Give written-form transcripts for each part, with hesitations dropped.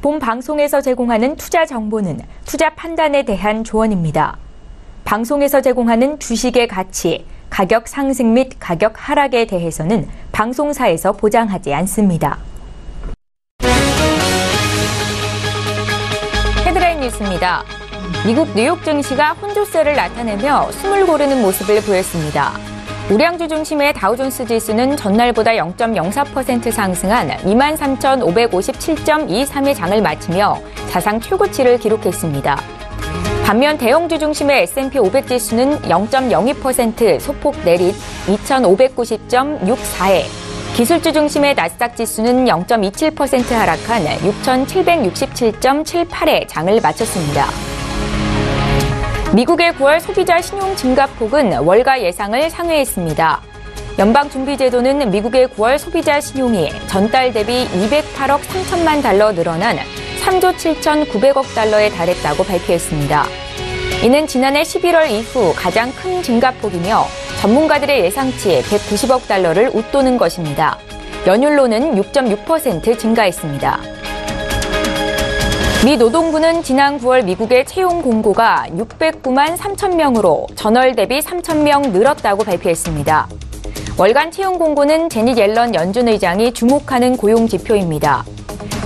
본 방송에서 제공하는 투자 정보는 투자 판단에 대한 조언입니다. 방송에서 제공하는 주식의 가치, 가격 상승 및 가격 하락에 대해서는 방송사에서 보장하지 않습니다. 헤드라인 뉴스입니다. 미국 뉴욕 증시가 혼조세를 나타내며 숨을 고르는 모습을 보였습니다. 우량주 중심의 다우존스 지수는 전날보다 0.04% 상승한 23,557.23의 장을 마치며 사상 최고치를 기록했습니다. 반면 대형주 중심의 S&P 500 지수는 0.02% 소폭 내린 2,590.64에 기술주 중심의 나스닥 지수는 0.27% 하락한 6,767.78의 장을 마쳤습니다. 미국의 9월 소비자 신용 증가폭은 월가 예상을 상회했습니다. 연방준비제도는 미국의 9월 소비자 신용이 전달 대비 208억 3천만 달러 늘어난 3조 7,900억 달러에 달했다고 발표했습니다. 이는 지난해 11월 이후 가장 큰 증가폭이며 전문가들의 예상치 190억 달러를 웃도는 것입니다. 연율로는 6.6% 증가했습니다. 미 노동부는 지난 9월 미국의 채용 공고가 609만 3천 명으로 전월 대비 3천 명 늘었다고 발표했습니다. 월간 채용 공고는 제닛 옐런 연준 의장이 주목하는 고용 지표입니다.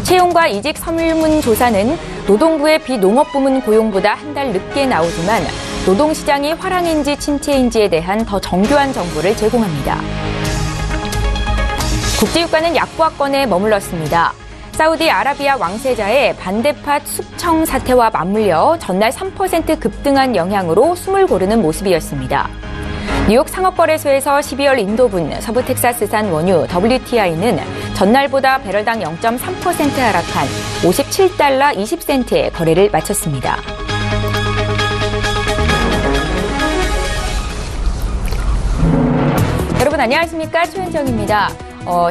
채용과 이직 설문 조사는 노동부의 비농업 부문 고용보다 한 달 늦게 나오지만 노동시장이 화랑인지 침체인지에 대한 더 정교한 정보를 제공합니다. 국제유가는 약보합권에 머물렀습니다. 사우디아라비아 왕세자의 반대파 숙청 사태와 맞물려 전날 3% 급등한 영향으로 숨을 고르는 모습이었습니다. 뉴욕 상업거래소에서 12월 인도분 서부 텍사스산 원유 WTI는 전날보다 배럴당 0.3% 하락한 57달러 20센트의 거래를 마쳤습니다. 여러분 안녕하십니까? 최은정입니다.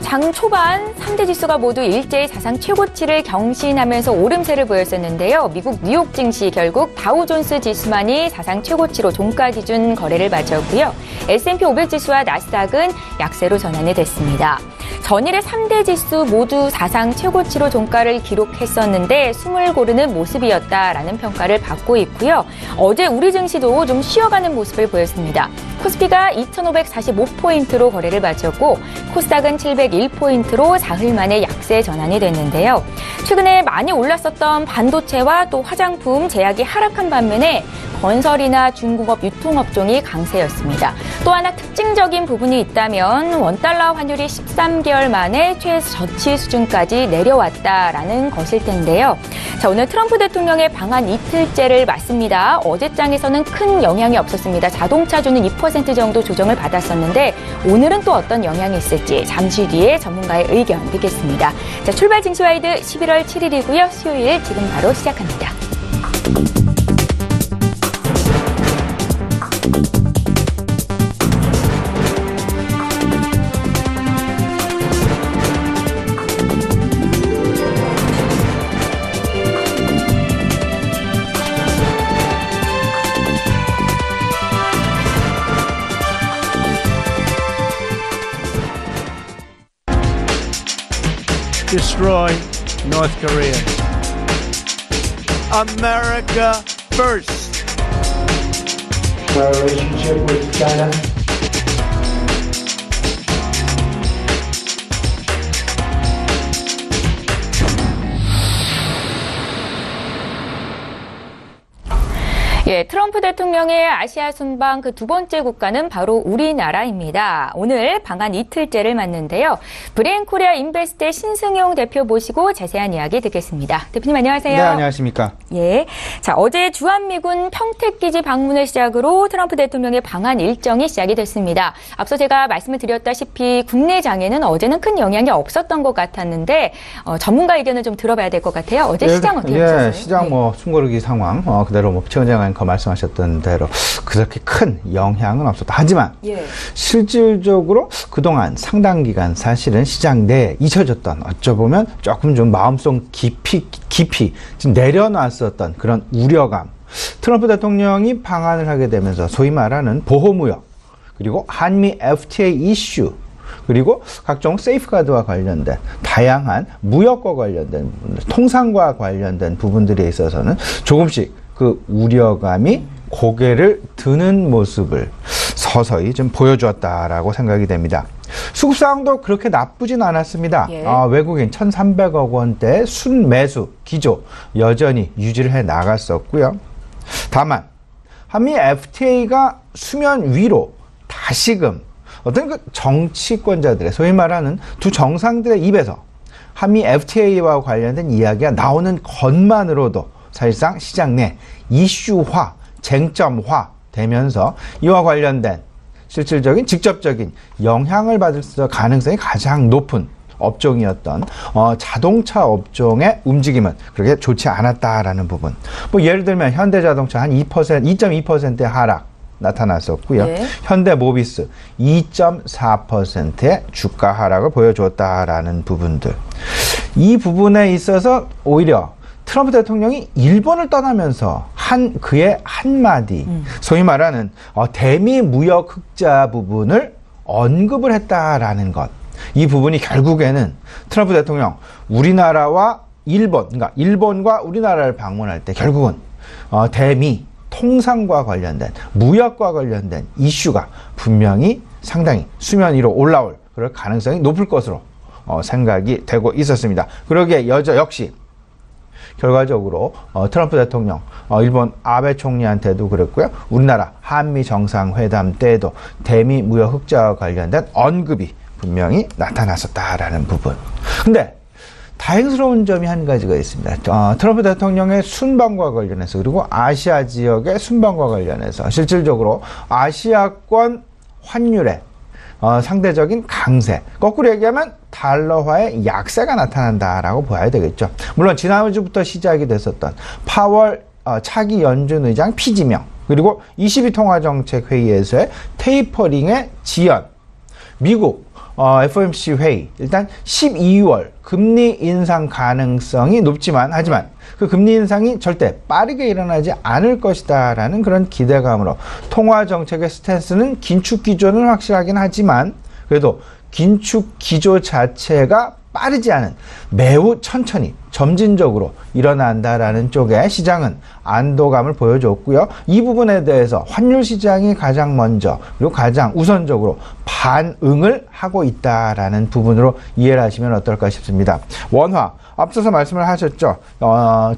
장 초반 3대 지수가 모두 일제히 사상 최고치를 경신하면서 오름세를 보였었는데요. 미국 뉴욕 증시 결국 다우존스 지수만이 사상 최고치로 종가 기준 거래를 마쳤고요. S&P 500 지수와 나스닥은 약세로 전환이 됐습니다. 전일의 3대 지수 모두 사상 최고치로 종가를 기록했었는데 숨을 고르는 모습이었다라는 평가를 받고 있고요. 어제 우리 증시도 좀 쉬어가는 모습을 보였습니다. 코스피가 2,545포인트로 거래를 마쳤고 코스닥은 701포인트로 사흘 만에 약세 전환이 됐는데요. 최근에 많이 올랐었던 반도체와 또 화장품, 제약이 하락한 반면에 건설이나 중공업, 유통업종이 강세였습니다. 또 하나 특징적인 부분이 있다면 원달러 환율이 13개월 만에 최저치 수준까지 내려왔다라는 것일 텐데요. 자, 오늘 트럼프 대통령의 방한 이틀째를 맞습니다. 어제장에서는 큰 영향이 없었습니다. 자동차주는 2% 정도 조정을 받았었는데 오늘은 또 어떤 영향이 있을지 잠시 뒤에 전문가의 의견 듣겠습니다. 자, 출발 증시와이드 11월 7일이고요. 수요일 지금 바로 시작합니다. Destroy North Korea. America first. Our relationship with China. 예, 트럼프 대통령의 아시아 순방 그 두 번째 국가는 바로 우리나라입니다. 오늘 방한 이틀째를 맞는데요. 브레인 코리아 인베스트의 신승용 대표 모시고 자세한 이야기 듣겠습니다. 대표님 안녕하세요. 네, 안녕하십니까. 예. 자, 어제 주한미군 평택기지 방문을 시작으로 트럼프 대통령의 방한 일정이 시작이 됐습니다. 앞서 제가 말씀을 드렸다시피 국내장에는 어제는 큰 영향이 없었던 것 같았는데 전문가 의견을 좀 들어봐야 될 것 같아요. 어제 시장 어떻게 보셨어요? 예, 시장 숨고르기 상황 그대로 최원장 앵커 말씀하셨던 대로 그렇게 큰 영향은 없었다. 하지만 실질적으로 그동안 상당 기간 사실은 시장 내에 잊혀졌던 어쩌보면 조금 좀 마음속 깊이 좀 내려놨었던 그런 우려감. 트럼프 대통령이 방한을 하게 되면서 소위 말하는 보호무역 그리고 한미 FTA 이슈 그리고 각종 세이프가드와 관련된 다양한 무역과 관련된 부분들, 통상과 관련된 부분들에 있어서는 조금씩 그 우려감이 고개를 드는 모습을 서서히 좀 보여주었다라고 생각이 됩니다. 수급 상황도 그렇게 나쁘진 않았습니다. 예. 외국인 1,300억 원대 순매수 기조 여전히 유지를 해 나갔었고요. 다만 한미 FTA가 수면 위로 다시금 어떤 그 정치권자들의 소위 말하는 두 정상들의 입에서 한미 FTA와 관련된 이야기가 나오는 것만으로도 사실상 시장 내 이슈화, 쟁점화 되면서 이와 관련된 실질적인 직접적인 영향을 받을 가능성이 가장 높은 업종이었던 자동차 업종의 움직임은 그렇게 좋지 않았다라는 부분. 뭐 예를 들면 현대자동차 한 2.2%의 하락 나타났었고요. 네. 현대모비스 2.4%의 주가 하락을 보여주었다라는 부분들. 이 부분에 있어서 오히려 트럼프 대통령이 일본을 떠나면서 그의 한마디, 소위 말하는 대미 무역 흑자 부분을 언급을 했다라는 것. 이 부분이 결국에는 트럼프 대통령 우리나라와 일본, 그러니까 일본과 우리나라를 방문할 때 결국은 대미 통상과 관련된 무역과 관련된 이슈가 분명히 상당히 수면 위로 올라올 그럴 가능성이 높을 것으로 생각이 되고 있었습니다. 그러기에 역시 결과적으로 트럼프 대통령, 일본 아베 총리한테도 그랬고요. 우리나라 한미 정상회담 때에도 대미 무역 흑자와 관련된 언급이 분명히 나타났었다라는 부분. 근데 다행스러운 점이 한 가지가 있습니다. 트럼프 대통령의 순방과 관련해서 그리고 아시아 지역의 순방과 관련해서 실질적으로 아시아권 환율의 상대적인 강세, 거꾸로 얘기하면 달러화의 약세가 나타난다라고 봐야 되겠죠. 물론 지난주부터 시작이 됐었던 파월 차기 연준 의장 피지명, 그리고 22통화정책회의에서의 테이퍼링의 지연, 미국 FOMC 회의, 일단 12월 금리 인상 가능성이 높지만 하지만 그 금리 인상이 절대 빠르게 일어나지 않을 것이다 라는 그런 기대감으로 통화정책의 스탠스는 긴축 기조는 확실하긴 하지만 그래도 긴축 기조 자체가 빠르지 않은 매우 천천히 점진적으로 일어난다라는 쪽에 시장은 안도감을 보여줬고요. 이 부분에 대해서 환율 시장이 가장 먼저 그리고 가장 우선적으로 반응을 하고 있다라는 부분으로 이해를 하시면 어떨까 싶습니다. 원화 앞서서 말씀을 하셨죠.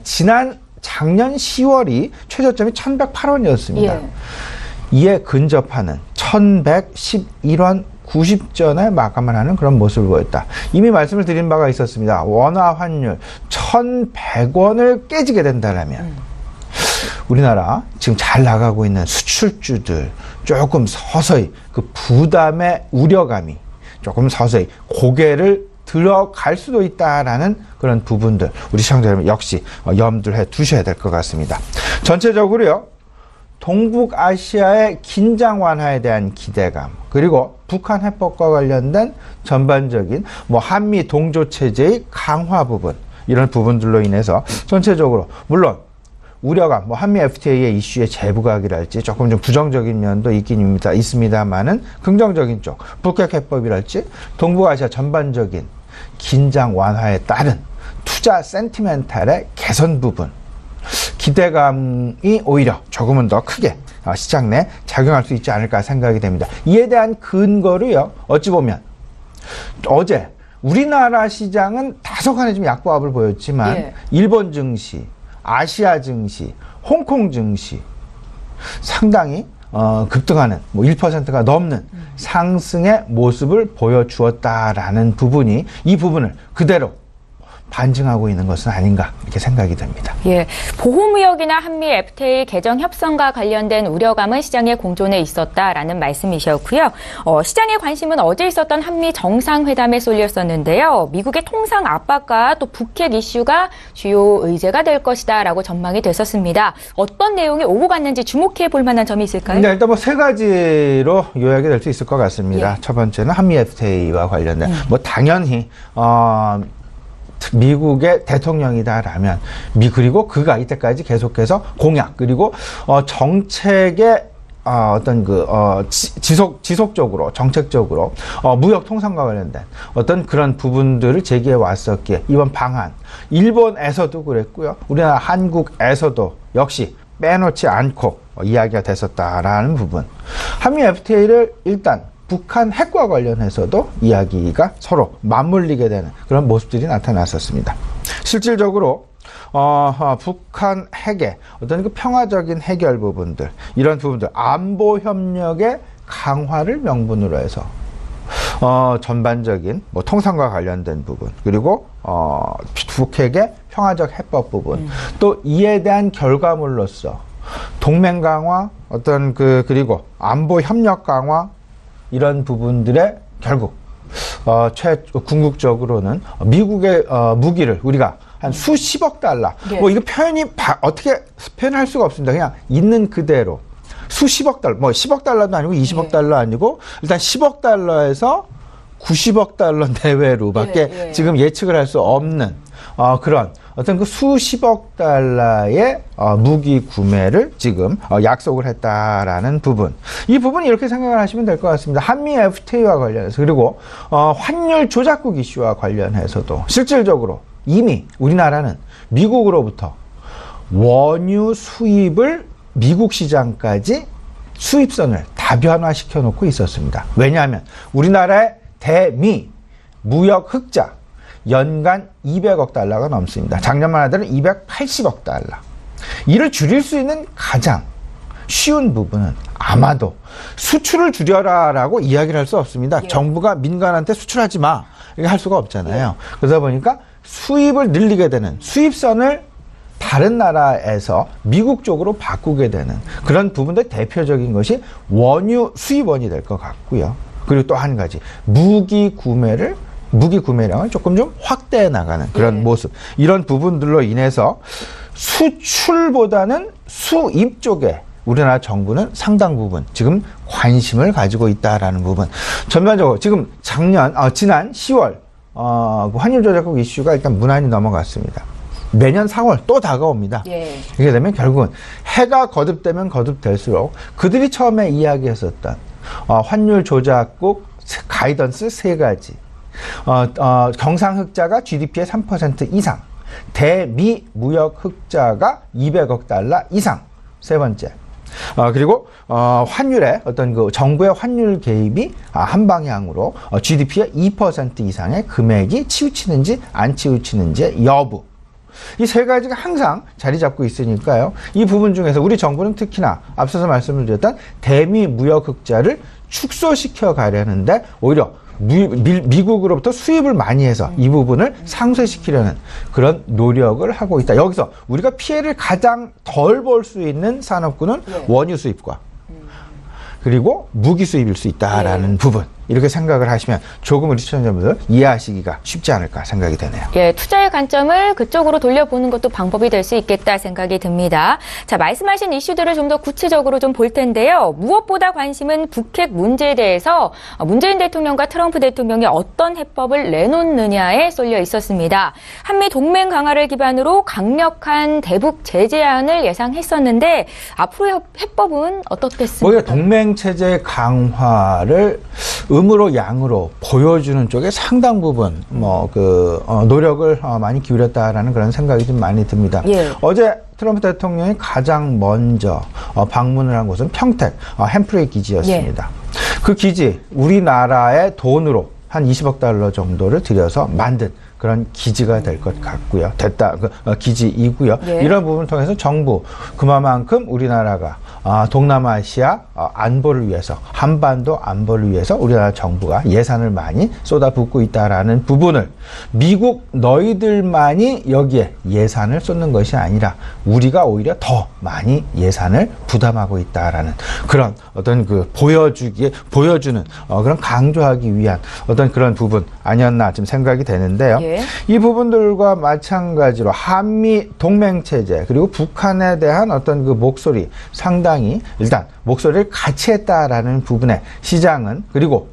작년 10월이 최저점이 1,108원이었습니다. 예. 이에 근접하는 1,111원 90전에 마감을 하는 그런 모습을 보였다. 이미 말씀을 드린 바가 있었습니다. 원화 환율 1,100원을 깨지게 된다면 우리나라 지금 잘 나가고 있는 수출주들 조금 서서히 그 부담의 우려감이 조금 서서히 고개를 들어갈 수도 있다라는 그런 부분들 우리 시청자 여러분 역시 염두를 해 두셔야 될 것 같습니다. 전체적으로요. 동북아시아의 긴장 완화에 대한 기대감 그리고 북한 해법과 관련된 전반적인 한미 동조 체제의 강화 부분 이런 부분들로 인해서 전체적으로 물론 우려감 한미 FTA의 이슈의 재부각이랄지 조금 좀 부정적인 면도 있긴 있습니다만은 긍정적인 쪽 북핵 해법이랄지 동북아시아 전반적인 긴장 완화에 따른 투자 센티멘탈의 개선 부분 기대감이 오히려 조금은 더 크게 시장 내 작용할 수 있지 않을까 생각이 됩니다. 이에 대한 근거로요. 어찌 보면 어제 우리나라 시장은 다소간에 좀 약보합을 보였지만 예. 일본 증시, 아시아 증시, 홍콩 증시 상당히 급등하는 1%가 넘는 상승의 모습을 보여주었다라는 부분이 이 부분을 그대로 반증하고 있는 것은 아닌가 이렇게 생각이 됩니다. 예, 보호무역이나 한미 FTA 개정 협상과 관련된 우려감은 시장의 공존에 있었다라는 말씀이셨고요. 시장의 관심은 어제 있었던 한미 정상회담에 쏠렸었는데요. 미국의 통상 압박과 또 북핵 이슈가 주요 의제가 될 것이다라고 전망이 됐었습니다. 어떤 내용이 오고 갔는지 주목해 볼 만한 점이 있을까요? 네, 일단 세 가지로 요약이 될 수 있을 것 같습니다. 예. 첫 번째는 한미 FTA와 관련된 당연히 미국의 대통령이다라면 그리고 그가 이때까지 계속해서 공약 그리고 정책의 어떤 지속적으로 정책적으로 무역 통상과 관련된 어떤 그런 부분들을 제기해 왔었기에 이번 방한 일본에서도 그랬고요. 우리나라 한국에서도 역시 빼놓지 않고 이야기가 됐었다라는 부분. 한미 FTA를 일단 북한 핵과 관련해서도 이야기가 서로 맞물리게 되는 그런 모습들이 나타났었습니다. 실질적으로 북한 핵의 어떤 그 평화적인 해결 부분들, 이런 부분들, 안보 협력의 강화를 명분으로 해서 전반적인 뭐 통상과 관련된 부분, 그리고 북핵의 평화적 해법 부분, 또 이에 대한 결과물로서 동맹 강화, 그리고 안보 협력 강화, 이런 부분들의 결국 궁극적으로는 미국의 무기를 우리가 한 수십억 달러, 예. 뭐 이거 어떻게 표현할 수가 없습니다. 그냥 있는 그대로 수십억 달러, 뭐 10억 달러도 아니고 20억 예. 달러 아니고 일단 10억 달러에서 90억 달러 내외로밖에 지금 예측을 할 수 없는 그런 어떤 그 수십억 달러의 무기 구매를 지금 약속을 했다라는 부분. 이 부분 이렇게 생각을 하시면 될 것 같습니다. 한미 FTA와 관련해서, 그리고 환율 조작국 이슈와 관련해서도 실질적으로 이미 우리나라는 미국으로부터 원유 수입을 미국 시장까지 수입선을 다변화시켜 놓고 있었습니다. 왜냐하면 우리나라의 대미 무역 흑자 연간 200억 달러가 넘습니다. 작년만 하더라도 280억 달러. 이를 줄일 수 있는 가장 쉬운 부분은 아마도 수출을 줄여라라고 이야기를 할 수 없습니다. 예. 정부가 민간한테 수출하지 마, 이렇게 할 수가 없잖아요. 그러다 보니까 수입을 늘리게 되는, 수입선을 다른 나라에서 미국 쪽으로 바꾸게 되는 그런 부분들, 대표적인 것이 원유 수입원이 될 것 같고요. 그리고 또 한 가지, 무기 구매량을 조금 좀 확대해 나가는 그런 모습. 이런 부분들로 인해서 수출보다는 수입 쪽에 우리나라 정부는 상당 부분 지금 관심을 가지고 있다라는 부분. 전반적으로 지금 지난 10월 환율 조작국 이슈가 일단 무난히 넘어갔습니다. 매년 4월 또 다가옵니다. 예. 이렇게 되면 결국은 해가 거듭되면 거듭될수록 그들이 처음에 이야기했었던 환율 조작국 가이던스 3가지, 경상 흑자가 GDP의 3% 이상, 대미 무역 흑자가 200억 달러 이상, 세 번째. 그리고 환율의 어떤 그 정부의 환율 개입이 한 방향으로 GDP의 2% 이상의 금액이 치우치는지 안 치우치는지의 여부. 이 세 가지가 항상 자리 잡고 있으니까요. 이 부분 중에서 우리 정부는 특히나 앞서서 말씀을 드렸던 대미 무역 흑자를 축소시켜 가려는데 오히려 미국으로부터 수입을 많이 해서 이 부분을 상쇄시키려는 그런 노력을 하고 있다. 여기서 우리가 피해를 가장 덜 볼 수 있는 산업군은 원유 수입과 그리고 무기 수입일 수 있다라는 부분. 이렇게 생각을 하시면 조금 우리 시청자분들 이해하시기가 쉽지 않을까 생각이 되네요. 예, 투자의 관점을 그쪽으로 돌려보는 것도 방법이 될 수 있겠다 생각이 듭니다. 자, 말씀하신 이슈들을 좀 더 구체적으로 좀 볼 텐데요. 무엇보다 관심은 북핵 문제에 대해서 문재인 대통령과 트럼프 대통령이 어떤 해법을 내놓느냐에 쏠려 있었습니다. 한미 동맹 강화를 기반으로 강력한 대북 제재안을 예상했었는데 앞으로의 해법은 어떻겠습니까? 오히려 동맹 체제 강화를 음으로 양으로 보여주는 쪽에 상당 부분 노력을 많이 기울였다라는 그런 생각이 좀 많이 듭니다. 예. 어제 트럼프 대통령이 가장 먼저 방문을 한 곳은 평택 햄프레이 기지였습니다. 그 기지, 우리나라의 돈으로 한 20억 달러 정도를 들여서 만든 그런 기지가 될 것 같고요. 기지이고요. 이런 부분을 통해서 정부, 그만큼 우리나라가 동남아시아 안보를 위해서, 한반도 안보를 위해서 우리나라 정부가 예산을 많이 쏟아붓고 있다라는 부분을 미국 너희들만이 여기에 예산을 쏟는 것이 아니라 우리가 오히려 더 많이 예산을 부담하고 있다라는 그런 어떤 보여주는 그런 강조하기 위한 어떤 그런 부분 아니었나 지금 생각이 되는데요. 이 부분들과 마찬가지로 한미 동맹체제 그리고 북한에 대한 어떤 그 목소리 상당히 일단 목소리를 같이 했다라는 부분에 시장은 그리고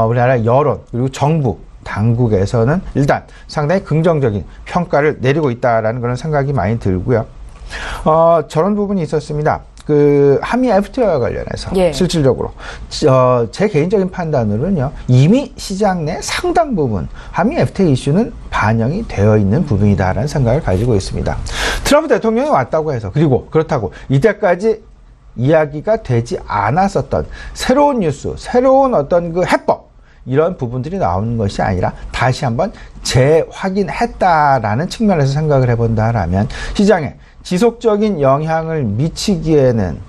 우리나라 여론 그리고 정부 당국에서는 일단 상당히 긍정적인 평가를 내리고 있다라는 그런 생각이 많이 들고요. 저런 부분이 있었습니다. 그 한미 FTA와 관련해서 예. 실질적으로 제 개인적인 판단으로는요, 이미 시장 내 상당 부분 한미 FTA 이슈는 반영이 되어 있는 부분이다라는 생각을 가지고 있습니다. 트럼프 대통령이 왔다고 해서, 그리고 그렇다고 이때까지 이야기가 되지 않았었던 새로운 뉴스, 새로운 어떤 그 해법, 이런 부분들이 나오는 것이 아니라 다시 한번 재확인했다라는 측면에서 생각을 해본다라면 시장에 지속적인 영향을 미치기에는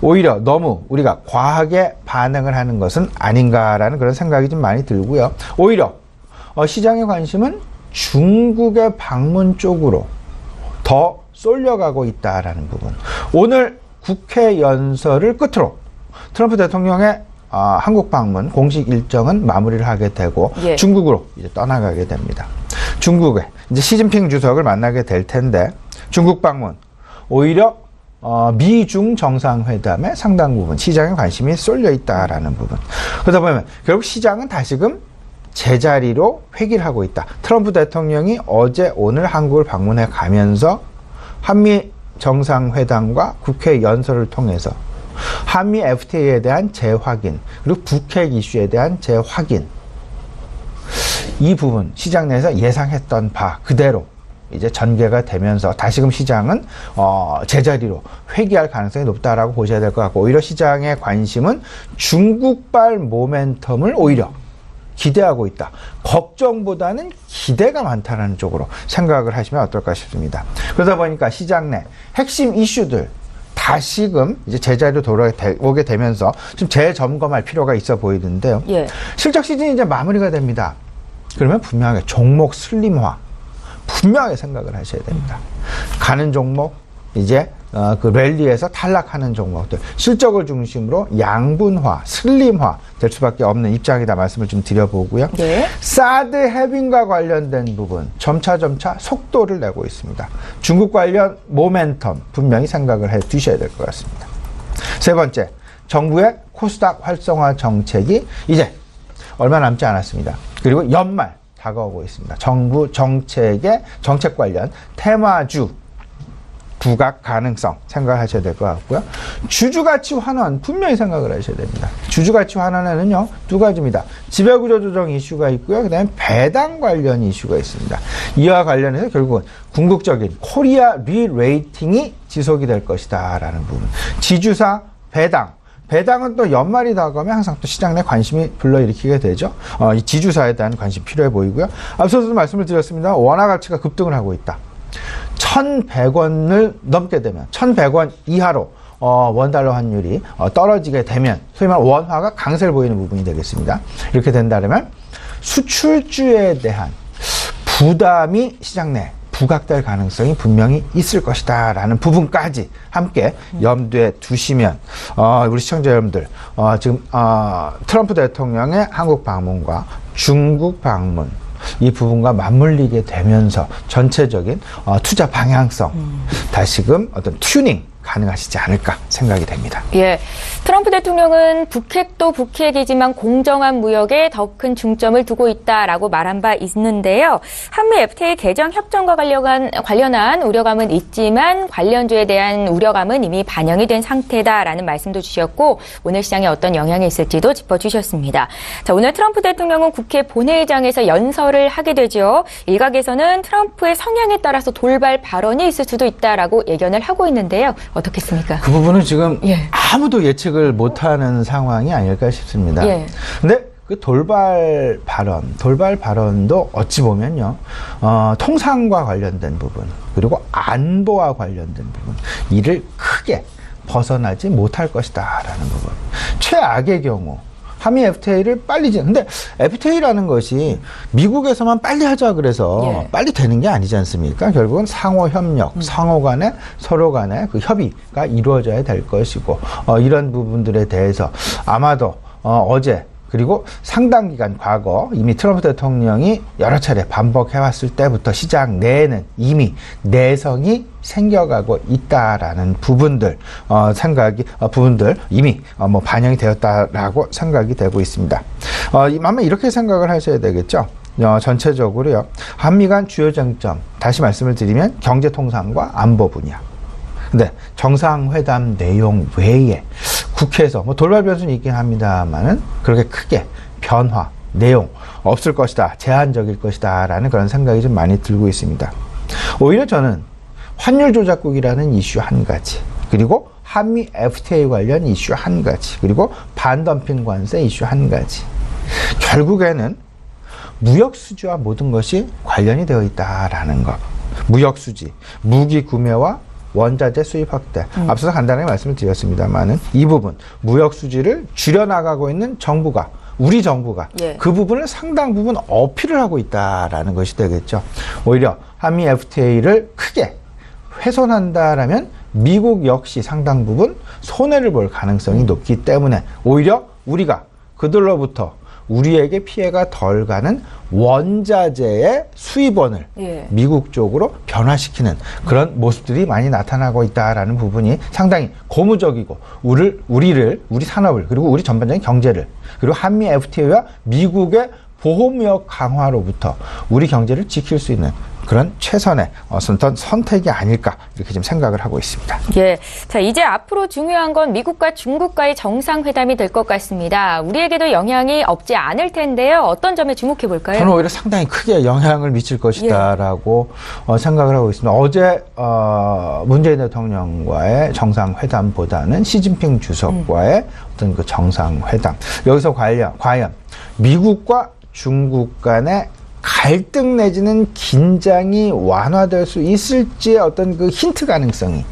오히려 너무 우리가 과하게 반응을 하는 것은 아닌가라는 그런 생각이 좀 많이 들고요. 오히려 시장의 관심은 중국의 방문 쪽으로 더 쏠려가고 있다라는 부분. 오늘 국회 연설을 끝으로 트럼프 대통령의 한국 방문 공식 일정은 마무리를 하게 되고 예. 중국으로 이제 떠나가게 됩니다. 중국에 이제 시진핑 주석을 만나게 될 텐데, 중국 방문 오히려 미중 정상회담에 상당 부분 시장의 관심이 쏠려 있다라는 부분. 그러다 보면 결국 시장은 다시금 제자리로 회귀를 하고 있다. 트럼프 대통령이 어제 오늘 한국을 방문해 가면서 한미 정상회담과 국회 연설을 통해서 한미 FTA에 대한 재확인, 그리고 북핵 이슈에 대한 재확인, 이 부분 시장 내에서 예상했던 바 그대로 이제 전개가 되면서 다시금 시장은 제자리로 회귀할 가능성이 높다라고 보셔야 될 것 같고, 오히려 시장의 관심은 중국발 모멘텀을 오히려 기대하고 있다. 걱정보다는 기대가 많다라는 쪽으로 생각을 하시면 어떨까 싶습니다. 그러다 보니까 시장 내 핵심 이슈들 다시금 이제 제자리로 돌아오게 되면서 좀 재점검할 필요가 있어 보이는데요. 예. 실적 시즌이 이제 마무리가 됩니다. 그러면 분명하게 종목 슬림화 분명하게 생각을 하셔야 됩니다. 가는 종목, 이제 그 랠리에서 탈락하는 종목들, 실적을 중심으로 양분화, 슬림화 될 수밖에 없는 입장이다 말씀을 좀 드려보고요. 네. 사드 해빙과 관련된 부분 점차 속도를 내고 있습니다. 중국 관련 모멘텀 분명히 생각을 해 두셔야 될 것 같습니다. 세 번째, 정부의 코스닥 활성화 정책이 이제 얼마 남지 않았습니다. 그리고 연말 다가오고 있습니다. 정부 정책 관련 테마주 부각 가능성 생각하셔야 될 것 같고요. 주주가치 환원 분명히 생각을 하셔야 됩니다. 주주가치 환원에는요, 두 가지입니다. 지배구조 조정 이슈가 있고요. 그 다음에 배당 관련 이슈가 있습니다. 이와 관련해서 결국은 궁극적인 코리아 리레이팅이 지속이 될 것이다 라는 부분. 지주사 배당은 또 연말이 다가오면 항상 또 시장 내 관심이 불러일으키게 되죠. 이 지주사에 대한 관심 필요해 보이고요. 앞서서도 말씀을 드렸습니다. 원화 가치가 급등을 하고 있다. 1,100원을 넘게 되면 1,100원 이하로 원달러 환율이 떨어지게 되면 소위 말하는 원화가 강세를 보이는 부분이 되겠습니다. 이렇게 된다면 수출주에 대한 부담이 시장 내 부각될 가능성이 분명히 있을 것이다 라는 부분까지 함께 염두에 두시면 우리 시청자 여러분들 지금 트럼프 대통령의 한국 방문과 중국 방문 이 부분과 맞물리게 되면서 전체적인 투자 방향성 다시금 어떤 튜닝 가능하시지 않을까 생각이 됩니다. 예, 트럼프 대통령은 북핵도 북핵이지만 공정한 무역에 더 큰 중점을 두고 있다라고 말한 바 있는데요. 한미 FTA 개정 협정과 관련한 우려감은 있지만 관련주에 대한 우려감은 이미 반영이 된 상태다라는 말씀도 주셨고 오늘 시장에 어떤 영향이 있을지도 짚어주셨습니다. 자, 오늘 트럼프 대통령은 국회 본회의장에서 연설을 하게 되죠. 일각에서는 트럼프의 성향에 따라서 돌발 발언이 있을 수도 있다라고 예견을 하고 있는데요. 어떻겠습니까? 그 부분은 지금 예. 아무도 예측을 못하는 상황이 아닐까 싶습니다. 예. 근데 그 돌발 발언도 어찌 보면요, 통상과 관련된 부분, 그리고 안보와 관련된 부분, 이를 크게 벗어나지 못할 것이다라는 부분. 최악의 경우, 한미 FTA를 빨리 근데 FTA라는 것이 미국에서만 빨리 하자 그래서 예. 빨리 되는 게 아니지 않습니까? 결국은 상호 협력, 상호 간에 서로 간에 그 협의가 이루어져야 될 것이고 이런 부분들에 대해서 아마도 어제 그리고 상당 기간 과거 이미 트럼프 대통령이 여러 차례 반복해왔을 때부터 시장 내에는 이미 내성이 생겨가고 있다라는 부분들 부분들 이미 반영이 되었다라고 생각이 되고 있습니다. 아마 이렇게 생각을 하셔야 되겠죠. 전체적으로요, 한미 간 주요 쟁점 다시 말씀을 드리면 경제통상과 안보 분야. 근데 정상회담 내용 외에 국회에서 뭐 돌발 변수는 있긴 합니다만은 그렇게 크게 변화, 내용 없을 것이다, 제한적일 것이다 라는 그런 생각이 좀 많이 들고 있습니다. 오히려 저는 환율 조작국이라는 이슈 한 가지, 그리고 한미 FTA 관련 이슈 한 가지, 그리고 반덤핑 관세 이슈 한 가지, 결국에는 무역 수지와 모든 것이 관련이 되어 있다라는 것. 무역 수지, 무기 구매와 원자재 수입 확대. 앞서서 간단하게 말씀을 드렸습니다만은 이 부분 무역 수지를 줄여나가고 있는 정부가, 우리 정부가 그 부분을 상당 부분 어필을 하고 있다라는 것이 되겠죠. 오히려 한미 FTA를 크게 훼손한다라면 미국 역시 상당 부분 손해를 볼 가능성이 높기 때문에 오히려 우리가 그들로부터 우리에게 피해가 덜 가는 원자재의 수입원을 미국 쪽으로 변화시키는 그런 모습들이 많이 나타나고 있다라는 부분이 상당히 고무적이고 우리 산업을, 그리고 우리 전반적인 경제를, 그리고 한미 FTA와 미국의 보호무역 강화로부터 우리 경제를 지킬 수 있는 그런 최선의 어떤 선택이 아닐까 이렇게 좀 생각을 하고 있습니다. 예, 자 이제 앞으로 중요한 건 미국과 중국과의 정상회담이 될 것 같습니다. 우리에게도 영향이 없지 않을 텐데요. 어떤 점에 주목해 볼까요? 저는 오히려 상당히 크게 영향을 미칠 것이다라고 생각을 하고 있습니다. 어제 문재인 대통령과의 정상회담보다는 시진핑 주석과의 어떤 그 정상회담, 여기서 과연 미국과 중국 간의 갈등 내지는 긴장이 완화될 수 있을지의 어떤 그 힌트 가능성이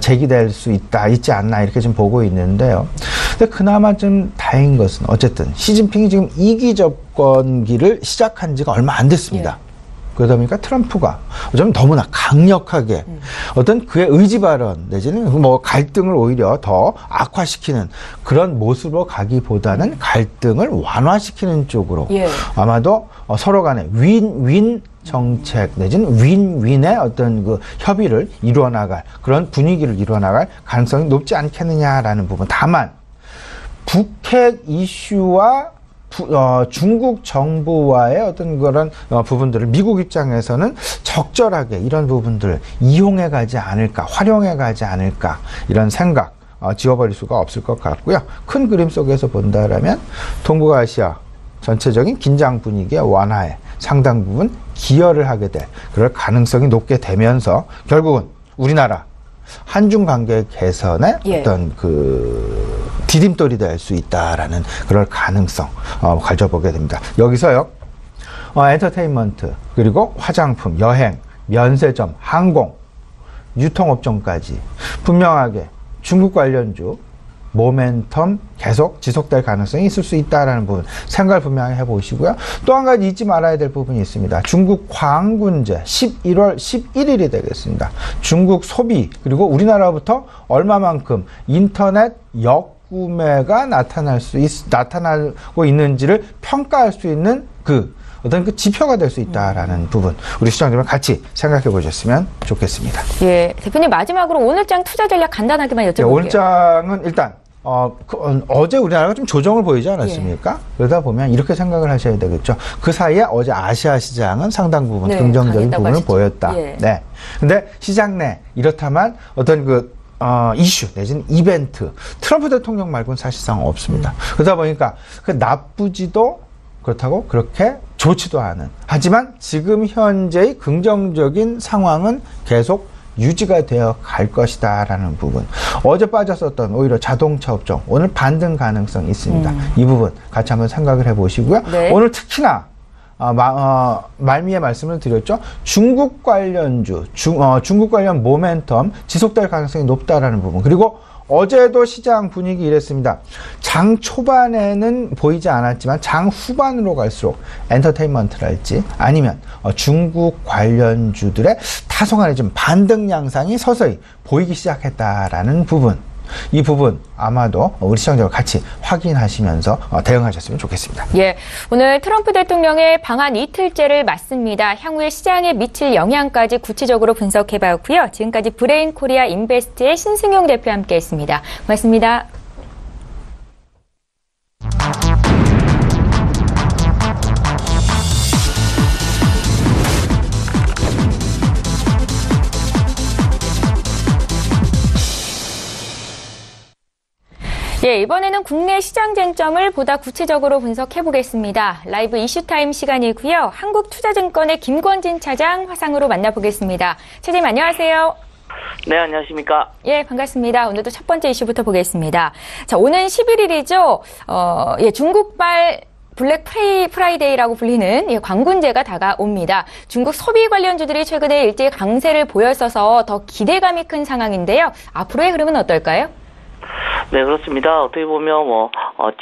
제기될 수 있지 않나 이렇게 좀 보고 있는데요. 근데 그나마 좀 다행인 것은 어쨌든 시진핑이 지금 2기 접권기를 시작한 지가 얼마 안 됐습니다. 그러다 보니까 트럼프가 좀 너무나 강력하게 어떤 그의 의지 발언 내지는 뭐 갈등을 오히려 더 악화시키는 그런 모습으로 가기보다는 갈등을 완화시키는 쪽으로 아마도 서로 간에 윈윈 정책 내지는 윈윈의 어떤 그 협의를 이루어나갈 그런 분위기를 이루어나갈 가능성이 높지 않겠느냐라는 부분. 다만 북핵 이슈와 중국 정부와의 어떤 그런 부분들을 미국 입장에서는 적절하게 이런 부분들을 이용해 가지 않을까, 활용해 가지 않을까 이런 생각 지워버릴 수가 없을 것 같고요. 큰 그림 속에서 본다라면 동북아시아 전체적인 긴장 분위기의 완화에 상당 부분 기여를 하게 될 그럴 가능성이 높게 되면서 결국은 우리나라 한중 관계 개선에 어떤 그 디딤돌이 될 수 있다라는 그럴 가능성 가져보게 됩니다. 여기서요 엔터테인먼트, 그리고 화장품, 여행, 면세점, 항공, 유통업종까지 분명하게 중국 관련주 모멘텀 계속 지속될 가능성이 있을 수 있다라는 부분 생각을 분명히 해보시고요. 또 한 가지 잊지 말아야 될 부분이 있습니다. 중국 광군제 11월 11일이 되겠습니다. 중국 소비, 그리고 우리나라부터 얼마만큼 인터넷 역구매가 나타나고 있는지를 평가할 수 있는 어떤 그 지표가 될 수 있다라는 부분, 우리 시청자분 같이 생각해 보셨으면 좋겠습니다. 예, 대표님 마지막으로 오늘장 투자 전략 간단하게만 여쭤볼게요. 오늘장은 일단 어제 우리나라가 좀 조정을 보이지 않았습니까? 그러다 보면 이렇게 생각을 하셔야 되겠죠. 그 사이에 어제 아시아 시장은 상당 부분 긍정적인 부분을 보였다. 근데 시장 내 이렇다만 어떤 이슈 내지는 이벤트, 트럼프 대통령 말고는 사실상 없습니다. 그러다 보니까 나쁘지도 그렇다고 그렇게 좋지도 않은, 하지만 지금 현재의 긍정적인 상황은 계속 유지가 되어 갈 것이다 라는 부분. 어제 빠졌었던 오히려 자동차 업종 오늘 반등 가능성이 있습니다. 이 부분 같이 한번 생각을 해보시고요. 오늘 특히나 말미에 말씀을 드렸죠. 중국 관련주, 중국 관련 모멘텀 지속될 가능성이 높다라는 부분. 그리고 어제도 시장 분위기 이랬습니다. 장 초반에는 보이지 않았지만 장 후반으로 갈수록 엔터테인먼트랄지 아니면 중국 관련주들의 다소간의 좀 반등 양상이 서서히 보이기 시작했다라는 부분. 이 부분 아마도 우리 시청자와 같이 확인하시면서 대응하셨으면 좋겠습니다. 예, 오늘 트럼프 대통령의 방한 이틀째를 맞습니다. 향후에 시장에 미칠 영향까지 구체적으로 분석해봤고요. 지금까지 브레인 코리아 인베스트의 신승용 대표와 함께했습니다. 고맙습니다. 예, 이번에는 국내 시장 쟁점을 보다 구체적으로 분석해 보겠습니다. 라이브 이슈타임 시간이고요. 한국투자증권의 김권진 차장 화상으로 만나보겠습니다. 차장님 안녕하세요. 네, 안녕하십니까. 예, 반갑습니다. 오늘도 첫 번째 이슈부터 보겠습니다. 자, 오는 11일이죠. 중국발 블랙 프라이데이라고 불리는 광군제가 다가옵니다. 중국 소비 관련주들이 최근에 일제히 강세를 보였어서 더 기대감이 큰 상황인데요. 앞으로의 흐름은 어떨까요? 네, 그렇습니다. 어떻게 보면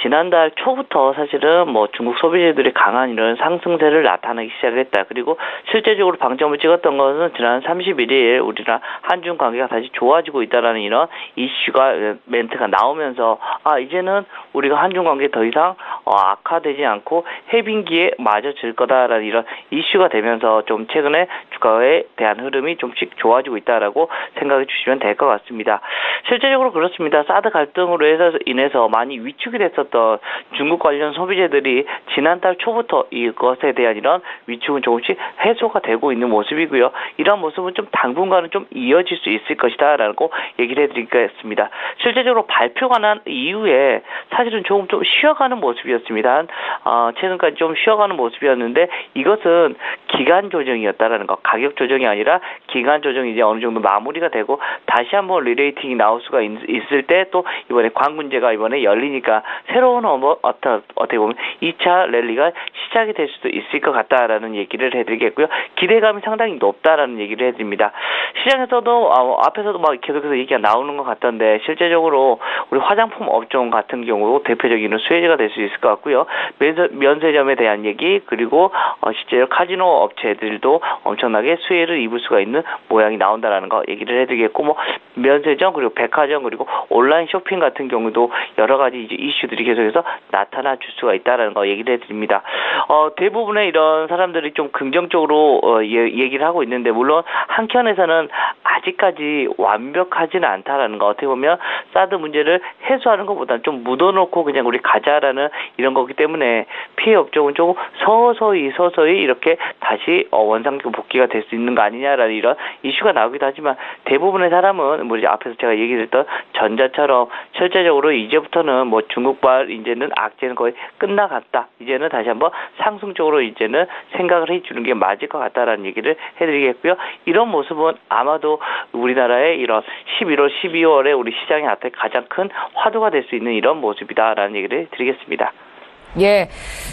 지난달 초부터 사실은 중국 소비재들이 강한 이런 상승세를 나타내기 시작했다. 그리고 실제적으로 방점을 찍었던 것은 지난 31일 우리나라 한중 관계가 다시 좋아지고 있다라는 이런 이슈가 멘트가 나오면서 이제는 우리가 한중 관계 더 이상 악화되지 않고 해빙기에 맞아질 거다라는 이런 이슈가 되면서 좀 최근에 주가에 대한 흐름이 좀씩 좋아지고 있다라고 생각해 주시면 될 것 같습니다. 실제적으로 그렇습니다. 사드 갈등으로 인해서 많이 위축이 됐었던 중국 관련 소비재들이 지난달 초부터 이것에 대한 이런 위축은 조금씩 해소가 되고 있는 모습이고요. 이런 모습은 좀 당분간은 좀 이어질 수 있을 것이다라고 얘기를 해드리겠습니다. 실제적으로 발표가 난 이후에 사실은 조금 좀 쉬어가는 모습이었습니다. 최근까지 좀 쉬어가는 모습이었는데 이것은 기간 조정이었다라는 것, 가격 조정이 아니라 기간 조정이 이제 어느 정도 마무리가 되고 다시 한번 리레이팅이 나올 수가 있을 때 또 이번에 광군제가 이번에 열리니까 새로운 어떻게 보면 2차 랠리가 시작이 될 수도 있을 것 같다라는 얘기를 해드리겠고요. 기대감이 상당히 높다라는 얘기를 해드립니다. 시장에서도 앞에서도 계속해서 얘기가 나오는 것 같던데 실제적으로 우리 화장품 업종 같은 경우 대표적인 수혜자가 될 수 있을 것 같고요. 면세점에 대한 얘기 그리고 실제로 카지노 업체들도 엄청나게 수혜를 입을 수가 있는 모양이 나온다라는 거 얘기를 해드리겠고 면세점 그리고 백화점 그리고 온라인 쇼핑 같은 경우도 여러 가지 이제 이슈들이 계속해서 나타나 줄 수가 있다라는 거 얘기를 해드립니다. 대부분의 이런 사람들이 좀 긍정적으로 얘기를 하고 있는데 물론 한켠에서는 아직까지 완벽하지는 않다라는 거 어떻게 보면 사드 문제를 해소하는 것보다는 좀 묻어놓고 그냥 우리 가자라는 이런 거기 때문에 피해 업종은 조금 서서히 이렇게 다시 원상격 복귀가 될 수 있는 거 아니냐라는 이런 이슈가 나오기도 하지만 대부분의 사람은 앞에서 제가 얘기했던 전자처럼 실제적으로 이제부터는 중국발 이제는 악재는 거의 끝나갔다. 이제는 다시 한번 상승 쪽으로 이제는 생각을 해주는 게 맞을 것 같다라는 얘기를 해드리겠고요. 이런 모습은 아마도 우리나라의 이런 11월, 12월에 우리 시장에 가장 큰 화두가 될 수 있는 이런 모습이다라는 얘기를 드리겠습니다. 예,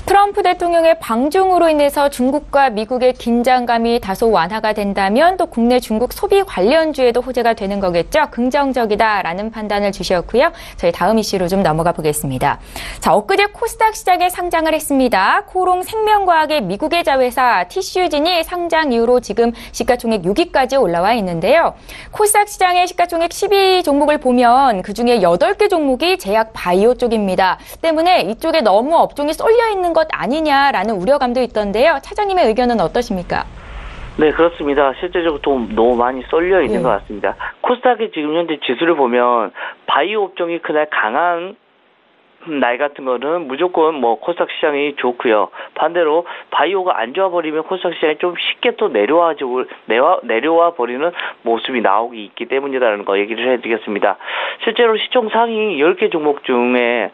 트럼프 대통령의 방중으로 인해서 중국과 미국의 긴장감이 다소 완화가 된다면 또 국내 중국 소비 관련주에도 호재가 되는 거겠죠. 긍정적이다라는 판단을 주셨고요. 저희 다음 이슈로 좀 넘어가 보겠습니다. 자, 엊그제 코스닥 시장에 상장을 했습니다. 코롱 생명과학의 미국의 자회사 티슈진이 상장 이후로 지금 시가총액 6위까지 올라와 있는데요. 코스닥 시장의 시가총액 12 종목을 보면 그중에 8개 종목이 제약 바이오 쪽입니다. 때문에 이쪽에 너무 업종이 쏠려 있는 것 아니냐라는 우려감도 있던데요. 차장님의 의견은 어떠십니까? 네, 그렇습니다. 실제적으로 좀 너무 많이 쏠려 있는 것 같습니다. 코스닥의 지금 현재 지수를 보면 바이오 업종이 그날 강한 날 같은 거는 무조건 코스닥 시장이 좋고요. 반대로 바이오가 안 좋아 버리면 코스닥 시장이 좀 쉽게 또 내려와 버리는 모습이 나오기 있기 때문이라는 거 얘기를 해드리겠습니다. 실제로 시총 상위 10개 종목 중에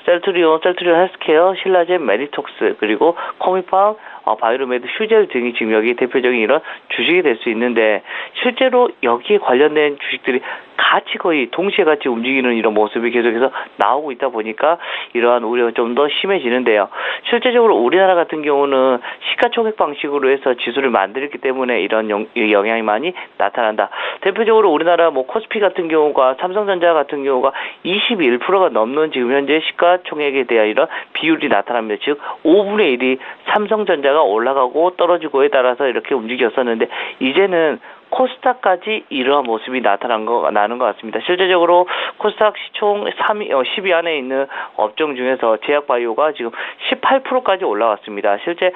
셀트리온 헬스케어, 신라젠, 메디톡스 그리고 코미팜, 바이오메드, 휴젤 등이 지금 여기 대표적인 이런 주식이 될 수 있는데 실제로 여기에 관련된 주식들이 같이 거의 동시에 같이 움직이는 이런 모습이 계속해서 나오고 있다 보니까 이러한 우려가 좀 더 심해지는데요. 실제적으로 우리나라 같은 경우는 시가총액 방식으로 해서 지수를 만들었기 때문에 이런 영향이 많이 나타난다. 대표적으로 우리나라 코스피 같은 경우가 삼성전자 같은 경우가 21%가 넘는 지금 현재 시가총액에 대한 이런 비율이 나타납니다. 즉 5분의 1이 삼성전자가 올라가고 떨어지고에 따라서 이렇게 움직였었는데 이제는 코스닥까지 이러한 모습이 나는 것 같습니다. 실제적으로 코스닥 시총 10위 안에 있는 업종 중에서 제약바이오가 지금 18%까지 올라왔습니다. 실제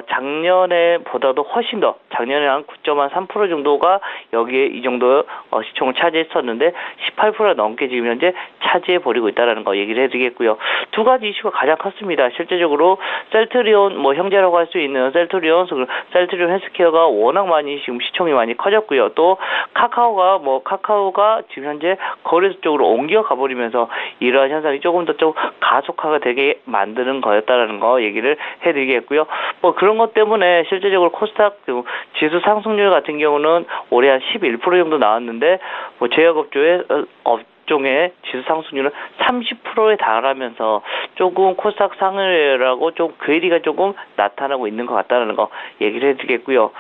작년에 보다도 훨씬 더 작년에 한 9.3% 정도가 여기에 이 정도 시총을 차지했었는데 18% 넘게 지금 현재 차지해 버리고 있다는 거 얘기를 해드리겠고요. 두 가지 이슈가 가장 컸습니다. 실제적으로 셀트리온 뭐 형제라고 할 수 있는 셀트리온 헬스케어가 워낙 많이 지금 시총이 많이 커졌고요. 또 카카오가 지금 현재 거래소 쪽으로 옮겨 가버리면서 이러한 현상이 조금 더 좀 가속화가 되게 만드는 거였다라는 거 얘기를 해드리겠고요. 뭐 그런 것 때문에 실제적으로 코스닥 지수 상승률 같은 경우는 올해 한 11% 정도 나왔는데 뭐 제약업종의 지수 상승률은 30%에 달하면서 조금 코스닥 상승이라고 좀 괴리가 조금 나타나고 있는 것 같다는 거 얘기를 해드리겠고요.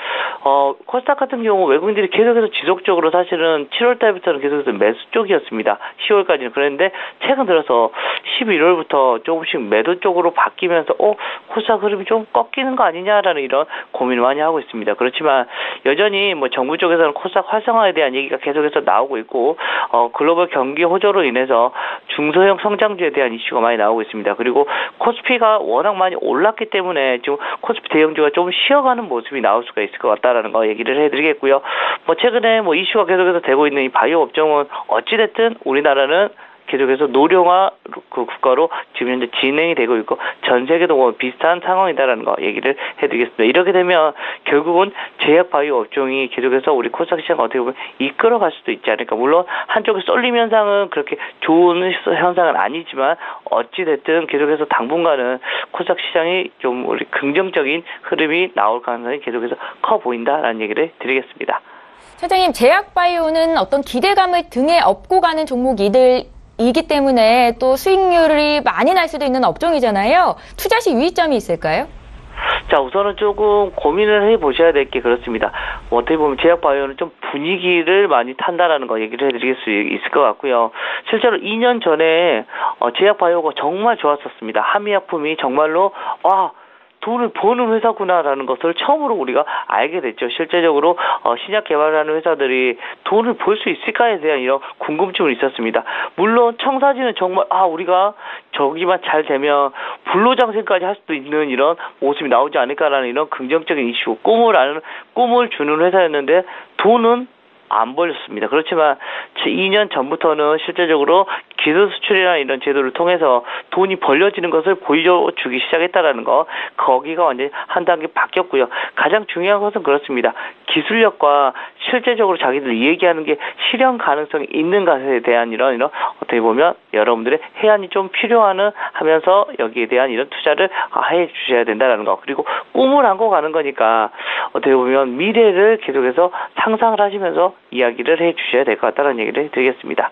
코스닥 같은 경우 외국인들이 계속해서 지속적으로 사실은 7월 달부터는 계속해서 매수 쪽이었습니다. 10월까지는. 그랬는데 최근 들어서 11월부터 조금씩 매도 쪽으로 바뀌면서 코스닥 흐름이 좀 꺾이는 거 아니냐라는 이런 고민을 많이 하고 있습니다. 그렇지만 여전히 뭐 정부 쪽에서는 코스닥 활성화에 대한 얘기가 계속해서 나오고 있고 글로벌 경기 호조로 인해서 중소형 성장주에 대한 이슈가 많이 나오고 있습니다. 그리고 코스피가 워낙 많이 올랐기 때문에 지금 코스피 대형주가 좀 쉬어가는 모습이 나올 수가 있을 것 같다라는 거 얘기를 해드리겠고요. 뭐 최근에 뭐 이슈가 계속해서 되고 있는 이 바이오 업종은 어찌됐든 우리나라는 계속해서 노령화 국가로 지금 현재 진행이 되고 있고 전 세계도 뭐 비슷한 상황이다라는 거 얘기를 해드리겠습니다. 이렇게 되면 결국은 제약 바이오 업종이 계속해서 우리 코스닥 시장 어떻게 보면 이끌어갈 수도 있지 않을까. 물론 한쪽에 쏠림 현상은 그렇게 좋은 현상은 아니지만 어찌됐든 계속해서 당분간은 코스닥 시장이 좀 우리 긍정적인 흐름이 나올 가능성이 계속해서 커 보인다라는 얘기를 드리겠습니다. 차장님, 제약바이오는 어떤 기대감을 등에 업고 가는 종목이기 때문에 또 수익률이 많이 날 수도 있는 업종이잖아요. 투자 시 유의점이 있을까요? 자, 우선은 조금 고민을 해보셔야 될 게 그렇습니다. 어떻게 보면 제약바이오는 좀 분위기를 많이 탄다라는 거 얘기를 해드릴 수 있을 것 같고요. 실제로 2년 전에 제약바이오가 정말 좋았었습니다. 한미약품이 정말로 돈을 버는 회사구나라는 것을 처음으로 우리가 알게 됐죠. 실제적으로 신약 개발하는 회사들이 돈을 벌 수 있을까에 대한 이런 궁금증이 있었습니다. 물론 청사진은 정말 우리가 저기만 잘 되면 불로장생까지 할 수도 있는 이런 모습이 나오지 않을까라는 이런 긍정적인 이슈, 꿈을 주는 회사였는데 돈은 안 벌렸습니다. 그렇지만 2년 전부터는 실제적으로 기술 수출이나 이런 제도를 통해서 돈이 벌려지는 것을 보여주기 시작했다라는 거, 거기가 완전히 한 단계 바뀌었고요. 가장 중요한 것은 그렇습니다. 기술력과 실제적으로 자기들이 얘기하는 게 실현 가능성이 있는 것에 대한 이런 어떻게 보면 여러분들의 해안이 좀 필요하면서 여기에 대한 이런 투자를 해 주셔야 된다라는 거. 그리고 꿈을 안고 가는 거니까 어떻게 보면 미래를 계속해서 상상을 하시면서 이야기를 해 주셔야 될 것 같다는 얘기를 드리겠습니다.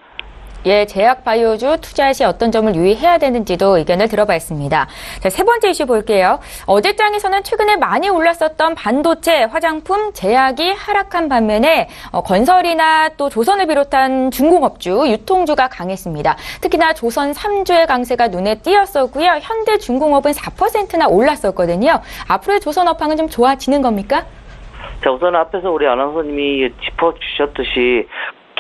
예, 제약바이오주 투자 시 어떤 점을 유의해야 되는지도 의견을 들어봤습니다. 자, 세 번째 이슈 볼게요. 어제장에서는 최근에 많이 올랐었던 반도체, 화장품, 제약이 하락한 반면에 건설이나 또 조선을 비롯한 중공업주, 유통주가 강했습니다. 특히나 조선 3주의 강세가 눈에 띄었었고요. 현대중공업은 4%나 올랐었거든요. 앞으로의 조선 업황은 좀 좋아지는 겁니까? 자, 우선 앞에서 우리 아나운서님이 짚어주셨듯이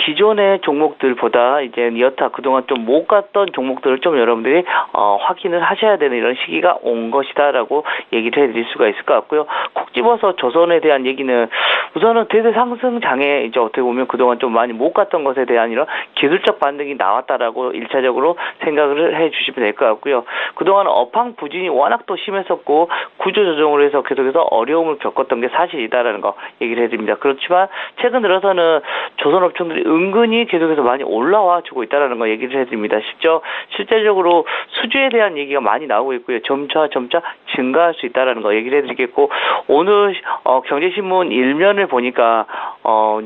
기존의 종목들보다 이제 여타 그동안 좀 못 갔던 종목들을 좀 여러분들이 확인을 하셔야 되는 이런 시기가 온 것이다라고 얘기를 해드릴 수가 있을 것 같고요. 콕 집어서 조선에 대한 얘기는 우선은 대세 상승장에 이제 어떻게 보면 그동안 좀 많이 못 갔던 것에 대한 이런 기술적 반등이 나왔다라고 1차적으로 생각을 해주시면 될 것 같고요. 그동안 업황 부진이 워낙 또 심했었고 구조조정을 해서 계속해서 어려움을 겪었던 게 사실이다라는 거 얘기를 해드립니다. 그렇지만 최근 들어서는 조선업종들이 은근히 계속해서 많이 올라와 주고 있다는 거 얘기를 해드립니다. 실제적으로 수주에 대한 얘기가 많이 나오고 있고요. 점차 증가할 수 있다는 거 얘기를 해드리겠고, 오늘 경제신문 일면을 보니까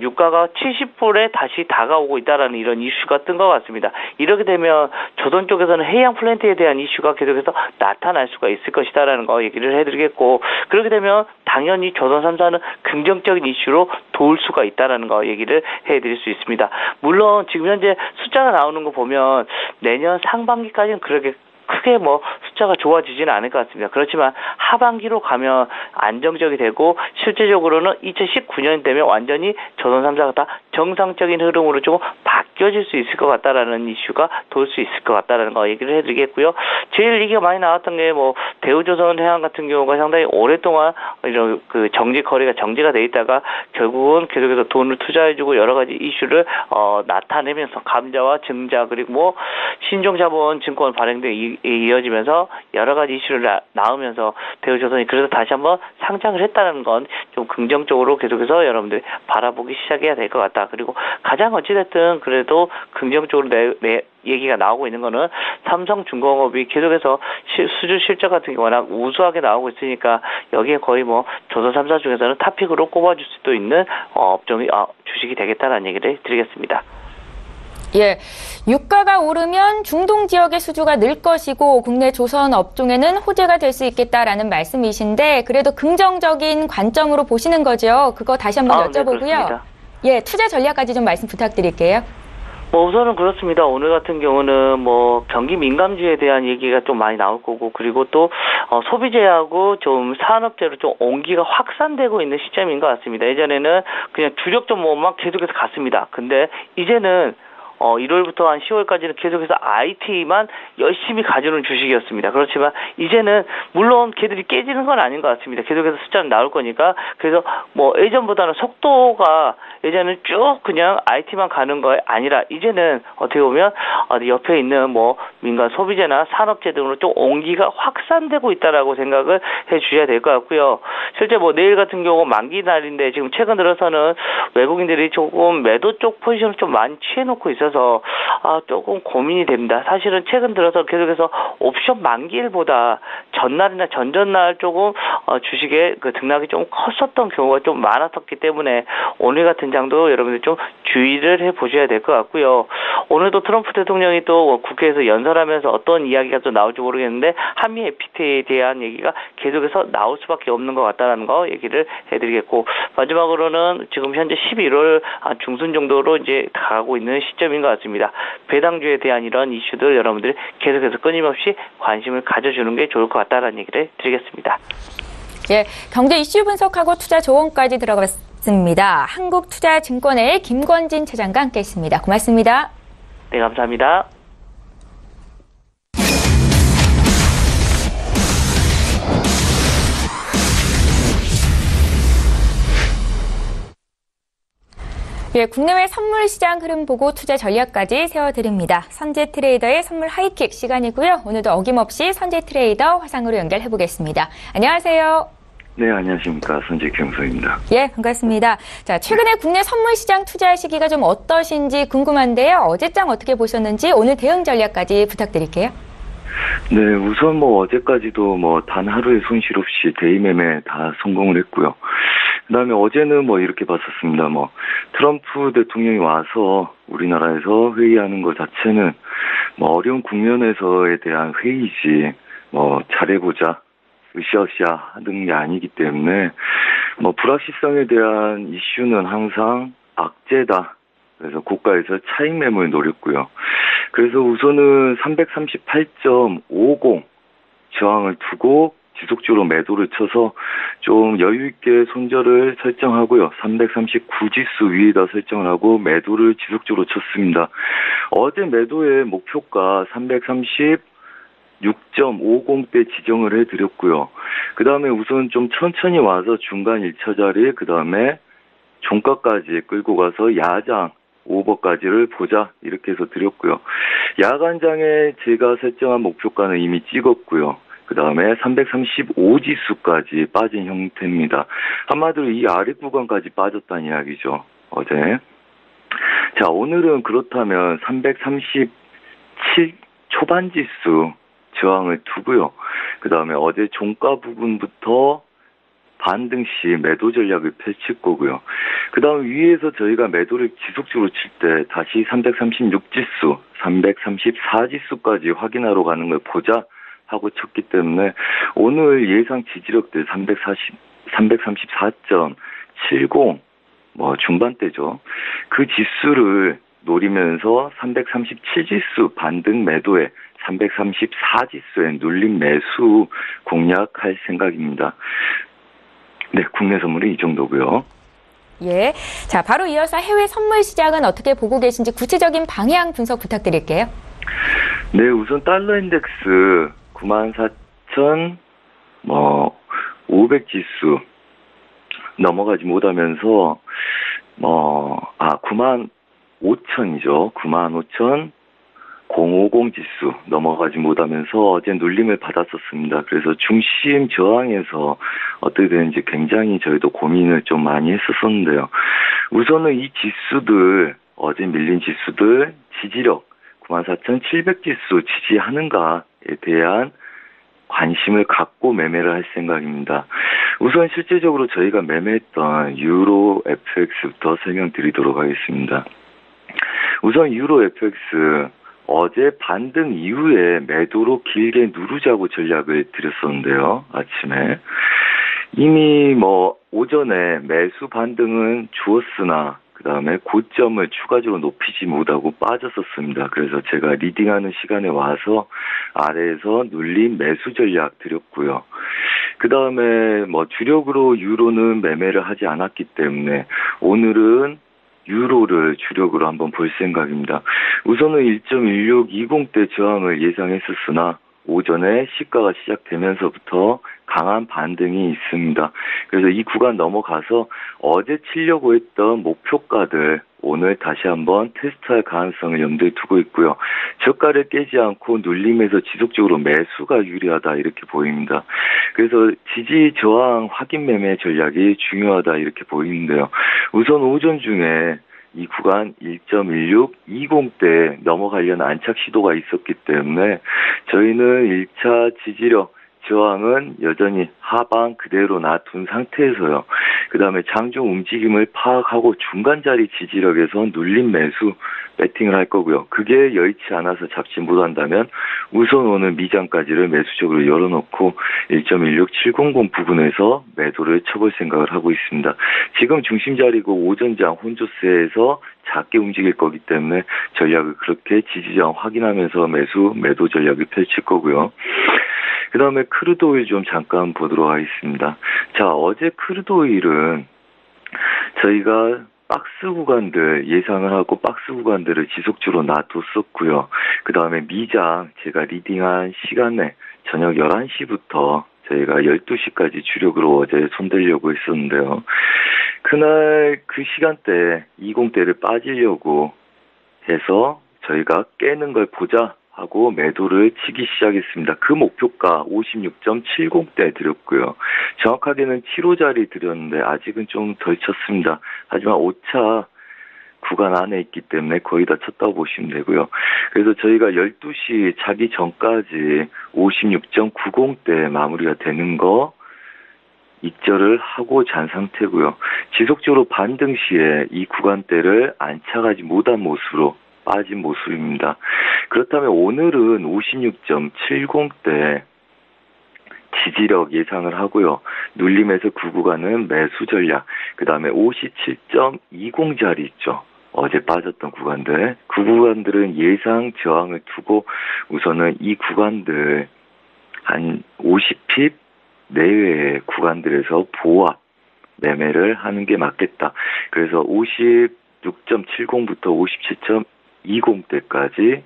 유가가 70불에 다시 다가오고 있다는 이런 이슈가 뜬 것 같습니다. 이렇게 되면 조선 쪽에서는 해양 플랜트에 대한 이슈가 계속해서 나타날 수가 있을 것이다라는 거 얘기를 해드리겠고, 그렇게 되면 당연히 조선 3사는 긍정적인 이슈로 도울 수가 있다라는 거 얘기를 해드릴 수 있습니다. 물론 지금 현재 숫자가 나오는 거 보면 내년 상반기까지는 그렇게 크게 숫자가 좋아지지는 않을 것 같습니다. 그렇지만 하반기로 가면 안정적이 되고 실제적으로는 2019년 되면 완전히 조선 3사가 다 정상적인 흐름으로 좀 바뀌 바뀌어질 수 있을 것 같다라는 이슈가 돌 수 있을 것 같다라는 거 얘기를 해드리겠고요. 제일 얘기가 많이 나왔던 게 뭐 대우조선해양 같은 경우가 상당히 오랫동안 이런 그 거래가 정지가 돼 있다가 결국은 계속해서 돈을 투자해주고 여러 가지 이슈를 나타내면서 감자와 증자 그리고 뭐 신종자본증권 발행 등이 이어지면서 여러 가지 이슈를 나오면서 대우조선이 그래서 다시 한번 상장을 했다는 건 좀 긍정적으로 계속해서 여러분들이 바라보기 시작해야 될 것 같다. 그리고 가장 어찌됐든 그래도 긍정적으로 얘기가 나오고 있는 거는 삼성중공업이 계속해서 수주 실적 같은 게 워낙 우수하게 나오고 있으니까 여기에 거의 뭐 조선 3사 중에서는 탑픽으로 꼽아줄 수도 있는 업종이 주식이 되겠다는 얘기를 드리겠습니다. 예, 유가가 오르면 중동 지역의 수주가 늘 것이고 국내 조선 업종에는 호재가 될 수 있겠다라는 말씀이신데 그래도 긍정적인 관점으로 보시는 거죠. 그거 다시 한번 여쭤보고요. 네, 투자 전략까지 좀 말씀 부탁드릴게요. 우선은 그렇습니다. 오늘 같은 경우는 뭐 경기 민감주에 대한 얘기가 좀 많이 나올 거고 그리고 또 소비재하고 좀 산업재로 좀 온기가 확산되고 있는 시점인 것 같습니다. 예전에는 그냥 주력 종목만 계속해서 갔습니다. 근데 이제는 1월부터 한 10월까지는 계속해서 IT만 열심히 가져오는 주식이었습니다. 그렇지만 이제는 물론 걔들이 깨지는 건 아닌 것 같습니다. 계속해서 숫자는 나올 거니까 그래서 뭐 예전보다는 속도가 예전에는 쭉 그냥 IT만 가는 거 아니라 이제는 어떻게 보면 옆에 있는 뭐 민간 소비재나 산업재 등으로 좀 온기가 확산되고 있다라고 생각을 해주셔야 될 것 같고요. 실제 뭐 내일 같은 경우 만기 날인데 지금 최근 들어서는 외국인들이 조금 매도 쪽 포지션을 좀 많이 취해놓고 있어서 조금 고민이 됩니다. 사실은 최근 들어서 계속해서 옵션 만기일보다 전날이나 전전날 조금 주식의 그 등락이 좀 컸었던 경우가 좀 많았었기 때문에 오늘 같은 장도 여러분들 좀 주의를 해보셔야 될 것 같고요. 오늘도 트럼프 대통령이 또 국회에서 연설하면서 어떤 이야기가 또 나올지 모르겠는데 한미 FTA에 대한 얘기가 계속해서 나올 수밖에 없는 것 같다는 거 얘기를 해드리겠고 마지막으로는 지금 현재 11월 중순 정도로 이제 가고 있는 시점인 것 같습니다. 배당주에 대한 이런 이슈들 여러분들이 계속해서 끊임없이 관심을 가져주는 게 좋을 것 같다는 얘기를 드리겠습니다. 예, 경제 이슈 분석하고 투자 조언까지 들어갔습니다. 한국투자증권의 김권진 차장과 함께했습니다. 고맙습니다. 네, 감사합니다. 예, 국내외 선물 시장 흐름 보고 투자 전략까지 세워드립니다. 선재 트레이더의 선물 하이킥 시간이고요. 오늘도 어김없이 선재 트레이더 화상으로 연결해 보겠습니다. 안녕하세요. 네, 안녕하십니까. 선재 경서입니다. 예, 반갑습니다. 자, 최근에 국내 선물 시장 투자 시기가 좀 어떠신지 궁금한데요. 어제장 어떻게 보셨는지 오늘 대응 전략까지 부탁드릴게요. 네, 우선 어제까지도 단 하루의 손실 없이 대의 매매 다 성공을 했고요. 그 다음에 어제는 이렇게 봤었습니다. 트럼프 대통령이 와서 우리나라에서 회의하는 것 자체는 어려운 국면에서에 대한 회의지, 잘해보자, 으쌰으쌰 하는 게 아니기 때문에, 불확실성에 대한 이슈는 항상 악재다. 그래서 고가에서 차익 매물 노렸고요. 그래서 우선은 338.50 저항을 두고 지속적으로 매도를 쳐서 좀 여유있게 손절을 설정하고요. 339 지수 위에다 설정을 하고 매도를 지속적으로 쳤습니다. 어제 매도의 목표가 336.50대 지정을 해드렸고요. 그 다음에 우선 좀 천천히 와서 중간 1차 자리, 그 다음에 종가까지 끌고 가서 야장 오버까지를 보자 이렇게 해서 드렸고요. 야간장에 제가 설정한 목표가는 이미 찍었고요. 그 다음에 335 지수까지 빠진 형태입니다. 한마디로 이 아래 구간까지 빠졌다는 이야기죠. 어제. 자, 오늘은 그렇다면 337 초반 지수 저항을 두고요. 그 다음에 어제 종가 부분부터 반등 시 매도 전략을 펼칠 거고요. 그 다음 위에서 저희가 매도를 지속적으로 칠 때 다시 336 지수, 334 지수까지 확인하러 가는 걸 보자 하고 쳤기 때문에 오늘 예상 지지력대 334.70 중반대죠. 그 지수를 노리면서 337 지수 반등 매도에 334 지수에 눌린 매수 공략할 생각입니다. 네, 국내 선물이 이 정도고요. 예. 자, 바로 이어서 해외 선물 시장은 어떻게 보고 계신지 구체적인 방향 분석 부탁드릴게요. 네, 우선 달러 인덱스 94,500 지수 넘어가지 못하면서 95,000이죠. 95,050 지수 넘어가지 못하면서 어제 눌림을 받았었습니다. 그래서 중심 저항에서 어떻게 되는지 굉장히 저희도 고민을 좀 많이 했었었는데요. 우선은 이 지수들, 어제 밀린 지수들 지지력 94,700 지수 지지하는가에 대한 관심을 갖고 매매를 할 생각입니다. 우선 실제적으로 저희가 매매했던 유로 FX부터 설명드리도록 하겠습니다. 우선 유로 FX 어제 반등 이후에 매도로 길게 누르자고 전략을 드렸었는데요. 아침에 이미 오전에 매수 반등은 주었으나 그 다음에 고점을 추가적으로 높이지 못하고 빠졌었습니다. 그래서 제가 리딩하는 시간에 와서 아래에서 눌린 매수 전략 드렸고요. 그 다음에 주력으로 유로는 매매를 하지 않았기 때문에 오늘은 유로를 주력으로 한번 볼 생각입니다. 우선은 1.1620대 저항을 예상했었으나 오전에 시가가 시작되면서부터 강한 반등이 있습니다. 그래서 이 구간 넘어가서 어제 치려고 했던 목표가들 오늘 다시 한번 테스트할 가능성을 염두에 두고 있고요. 저가를 깨지 않고 눌림에서 지속적으로 매수가 유리하다 이렇게 보입니다. 그래서 지지 저항 확인 매매 전략이 중요하다 이렇게 보이는데요. 우선 오전 중에 이 구간 1.1620대 넘어가려는 안착 시도가 있었기 때문에 저희는 1차 지지력 저항은 여전히 하방 그대로 놔둔 상태에서요. 그 다음에 장중 움직임을 파악하고 중간 자리 지지력에서 눌림 매수 배팅을 할 거고요. 그게 여의치 않아서 잡지 못한다면 우선 오늘 미장까지를 매수적으로 열어놓고 1.16700 부분에서 매도를 쳐볼 생각을 하고 있습니다. 지금 중심 자리고 오전장 혼조세에서 작게 움직일 거기 때문에 전략을 그렇게 지지저항 확인하면서 매도 전략을 펼칠 거고요. 그 다음에 크루드 오일 좀 잠깐 보도록 하겠습니다. 자, 어제 크루드 오일은 저희가 박스 구간들 예상을 하고 박스 구간들을 지속적으로 놔뒀었고요. 그 다음에 미장 제가 리딩한 시간에 저녁 11시부터 저희가 12시까지 주력으로 어제 손들려고 했었는데요. 그날 그 시간대 20대를 빠지려고 해서 저희가 깨는 걸 보자 하고 매도를 치기 시작했습니다. 그 목표가 56.70대 드렸고요. 정확하게는 7호짜리 드렸는데 아직은 좀 덜 쳤습니다. 하지만 5차 구간 안에 있기 때문에 거의 다 쳤다고 보시면 되고요. 그래서 저희가 12시 자기 전까지 56.90대 마무리가 되는 거 입절을 하고 잔 상태고요. 지속적으로 반등 시에 이 구간대를 안착하지 못한 모습으로 빠진 모습입니다. 그렇다면 오늘은 56.70대 지지력 예상을 하고요. 눌림에서 그 구간은 매수 전략, 그 다음에 57.20 자리 있죠. 어제 빠졌던 구간들, 그 구간들은 예상 저항을 두고 우선은 이 구간들 한 50핍 내외의 구간들에서 보합 매매를 하는 게 맞겠다. 그래서 56.70부터 57.20대까지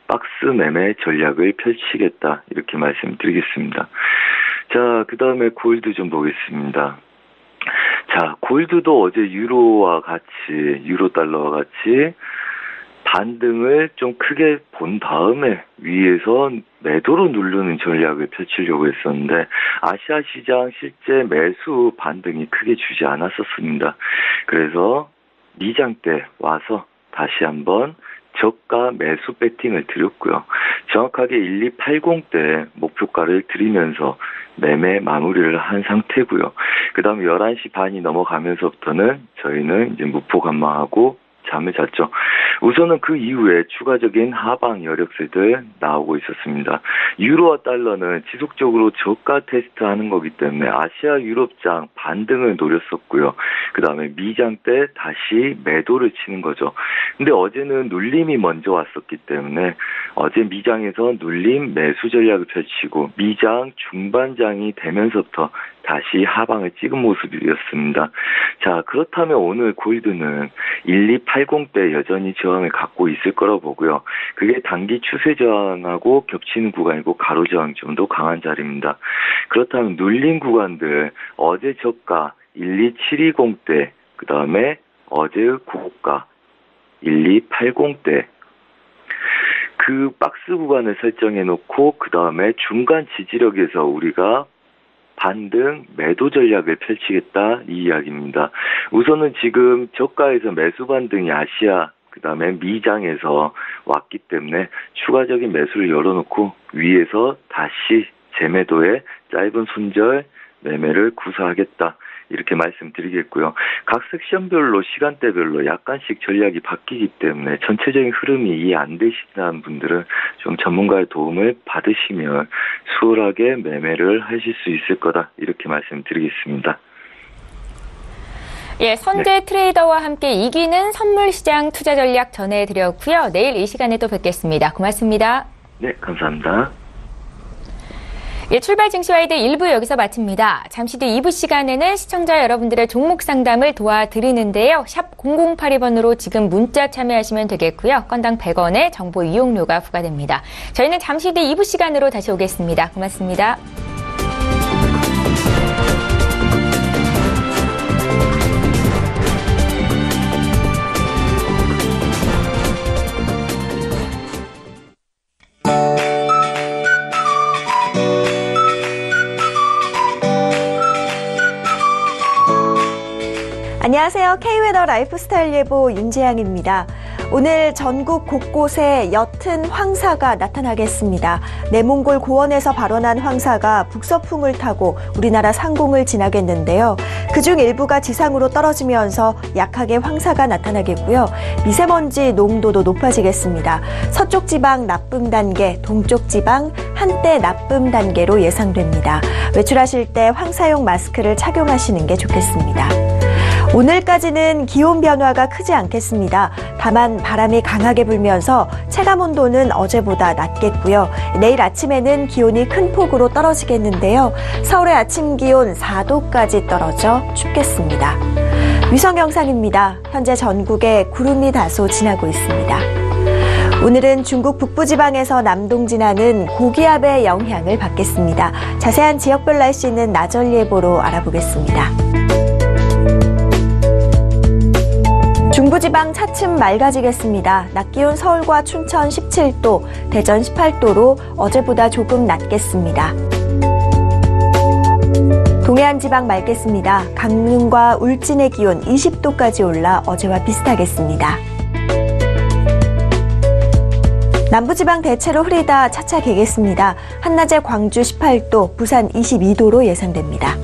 박스 매매 전략을 펼치겠다 이렇게 말씀드리겠습니다. 자, 그 다음에 골드 좀 보겠습니다. 자, 골드도 어제 유로 달러와 같이 반등을 좀 크게 본 다음에 위에서 매도로 누르는 전략을 펼치려고 했었는데 아시아 시장 실제 매수 반등이 크게 주지 않았었습니다. 그래서 미장 때 와서 다시 한번 저가 매수 배팅을 드렸고요. 정확하게 1280대 목표가를 드리면서 매매 마무리를 한 상태고요. 그 다음 11시 반이 넘어가면서부터는 저희는 이제 무포 감마하고 잠을 잤죠. 우선은 그 이후에 추가적인 하방 여력세들 나오고 있었습니다. 유로와 달러는 지속적으로 저가 테스트하는 거기 때문에 아시아 유럽장 반등을 노렸었고요. 그 다음에 미장 때 다시 매도를 치는 거죠. 근데 어제는 눌림이 먼저 왔었기 때문에 어제 미장에서 눌림 매수 전략을 펼치고 미장 중반장이 되면서부터 다시 하방을 찍은 모습이었습니다. 자, 그렇다면 오늘 골드는 1280대 여전히 저항을 갖고 있을 거라고 보고요. 그게 단기 추세 저항하고 겹치는 구간이고 가로 저항 좀 더 강한 자리입니다. 그렇다면 눌린 구간들 어제 저가 12720대 그 다음에 어제의 고가 1280대 그 박스 구간을 설정해 놓고 그 다음에 중간 지지력에서 우리가 반등 매도 전략을 펼치겠다 이 이야기입니다. 우선은 지금 저가에서 매수 반등이 아시아 그 다음에 미장에서 왔기 때문에 추가적인 매수를 열어놓고 위에서 다시 재매도에 짧은 손절 매매를 구사하겠다. 이렇게 말씀드리겠고요. 각 섹션별로 시간대별로 약간씩 전략이 바뀌기 때문에 전체적인 흐름이 이해 안 되시는 분들은 좀 전문가의 도움을 받으시면 수월하게 매매를 하실 수 있을 거다. 이렇게 말씀드리겠습니다. 예, 선재 트레이더와 함께 이기는 선물시장 투자 전략 전해드렸고요. 내일 이 시간에 또 뵙겠습니다. 고맙습니다. 네, 감사합니다. 예, 출발 증시와이드 1부 여기서 마칩니다. 잠시 뒤 2부 시간에는 시청자 여러분들의 종목 상담을 도와드리는데요. 샵 0082번으로 지금 문자 참여하시면 되겠고요. 건당 100원의 정보 이용료가 부과됩니다. 저희는 잠시 뒤 2부 시간으로 다시 오겠습니다. 고맙습니다. 안녕하세요. K웨더 라이프스타일 예보 윤재양입니다. 오늘 전국 곳곳에 옅은 황사가 나타나겠습니다. 내몽골 고원에서 발원한 황사가 북서풍을 타고 우리나라 상공을 지나겠는데요. 그중 일부가 지상으로 떨어지면서 약하게 황사가 나타나겠고요. 미세먼지 농도도 높아지겠습니다. 서쪽 지방 나쁨 단계, 동쪽 지방 한때 나쁨 단계로 예상됩니다. 외출하실 때 황사용 마스크를 착용하시는 게 좋겠습니다. 오늘까지는 기온 변화가 크지 않겠습니다. 다만 바람이 강하게 불면서 체감온도는 어제보다 낮겠고요. 내일 아침에는 기온이 큰 폭으로 떨어지겠는데요. 서울의 아침 기온 4도까지 떨어져 춥겠습니다. 위성 영상입니다. 현재 전국에 구름이 다소 지나고 있습니다. 오늘은 중국 북부지방에서 남동 지나는 고기압의 영향을 받겠습니다. 자세한 지역별 날씨는 나절 예보로 알아보겠습니다. 중부지방 차츰 맑아지겠습니다. 낮 기온 서울과 춘천 17도, 대전 18도로 어제보다 조금 낮겠습니다. 동해안 지방 맑겠습니다. 강릉과 울진의 기온 20도까지 올라 어제와 비슷하겠습니다. 남부지방 대체로 흐리다 차차 개겠습니다. 한낮에 광주 18도, 부산 22도로 예상됩니다.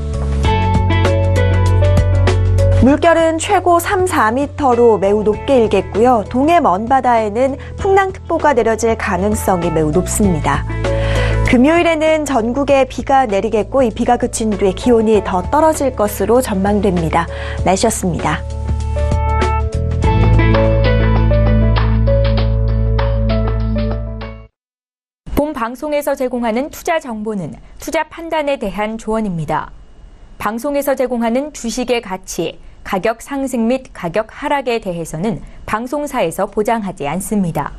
물결은 최고 3, 4m로 매우 높게 일겠고요. 동해 먼바다에는 풍랑특보가 내려질 가능성이 매우 높습니다. 금요일에는 전국에 비가 내리겠고 이 비가 그친 뒤에 기온이 더 떨어질 것으로 전망됩니다. 날씨였습니다. 본 방송에서 제공하는 투자 정보는 투자 판단에 대한 조언입니다. 방송에서 제공하는 주식의 가치, 가격 상승 및 가격 하락에 대해서는 방송사에서 보장하지 않습니다.